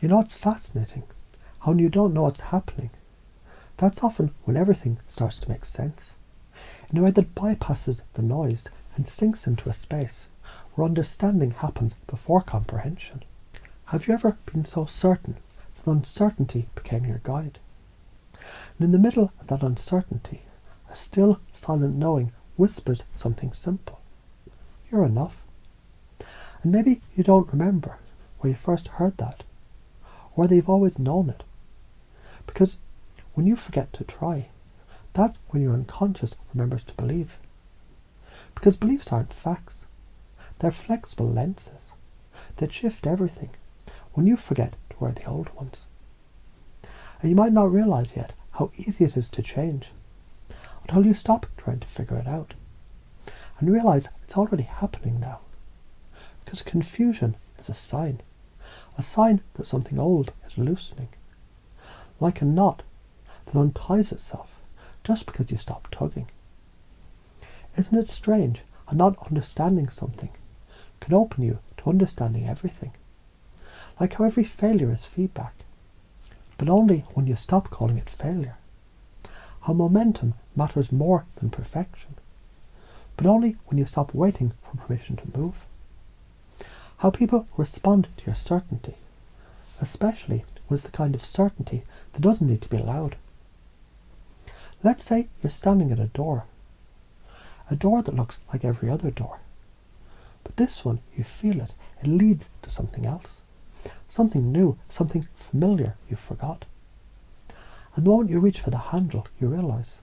You know, it's fascinating how when you don't know what's happening, that's often when everything starts to make sense, in a way that bypasses the noise and sinks into a space where understanding happens before comprehension. Have you ever been so certain that uncertainty became your guide? And in the middle of that uncertainty, a still, silent knowing whispers something simple. You're enough. And maybe you don't remember where you first heard that, or whether you've always known it. Because when you forget to try, that's when your unconscious remembers to believe. Because beliefs aren't facts. They're flexible lenses that shift everything when you forget to wear the old ones. And you might not realize yet how easy it is to change until you stop trying to figure it out and realize it's already happening now. Because confusion is a sign that something old is loosening, like a knot that unties itself just because you stop tugging. Isn't it strange how not understanding something can open you to understanding everything? Like how every failure is feedback, but only when you stop calling it failure. How momentum matters more than perfection, but only when you stop waiting for permission to move. How people respond to your certainty, especially when it's the kind of certainty that doesn't need to be loud. Let's say you're standing at a door that looks like every other door. But this one, you feel it leads to something else. Something new, something familiar you forgot. And the moment you reach for the handle, you realise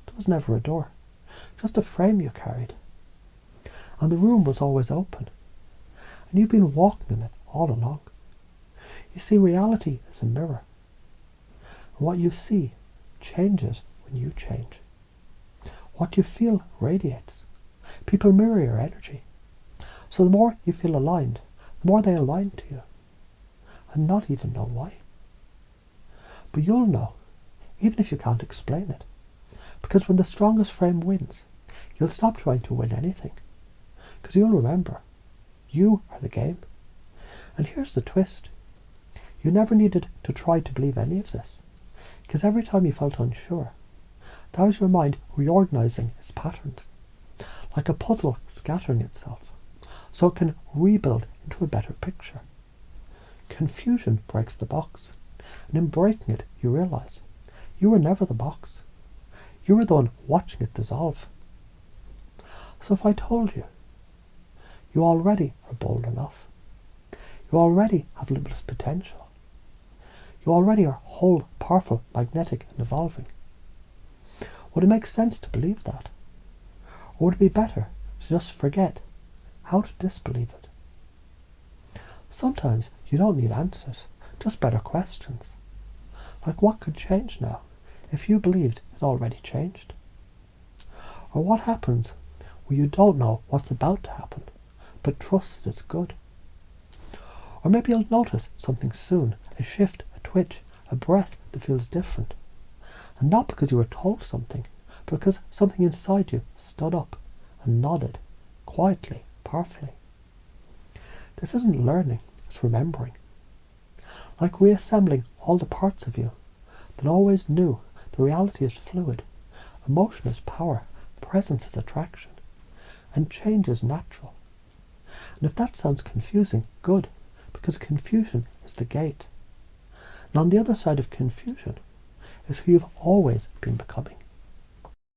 it was never a door, just a frame you carried. And the room was always open, and you've been walking in it all along. You see, reality is a mirror, and what you see changes when you change. What you feel radiates. People mirror your energy. So the more you feel aligned, the more they align to you, and not even know why. But you'll know, even if you can't explain it, because when the strongest frame wins, you'll stop trying to win anything, because you'll remember, you are the game. And here's the twist. You never needed to try to believe any of this, because every time you felt unsure, that was your mind reorganizing its patterns, like a puzzle scattering itself, so it can rebuild into a better picture. Confusion breaks the box, and in breaking it, you realize you were never the box. You were the one watching it dissolve. So if I told you, you already are bold enough, you already have limitless potential, you already are whole, powerful, magnetic, and evolving, would it make sense to believe that? Or would it be better to just forget how to disbelieve it? Sometimes you don't need answers, just better questions. Like what could change now if you believed it already changed? Or what happens when you don't know what's about to happen, but trust that it's good? Or maybe you'll notice something soon, a shift, a twitch, a breath that feels different. And not because you were told something, but because something inside you stood up and nodded, quietly, powerfully. This isn't learning, it's remembering. Like reassembling all the parts of you that always knew the reality is fluid, emotion is power, presence is attraction, and change is natural. And if that sounds confusing, good, because confusion is the gate. And on the other side of confusion is who you've always been becoming.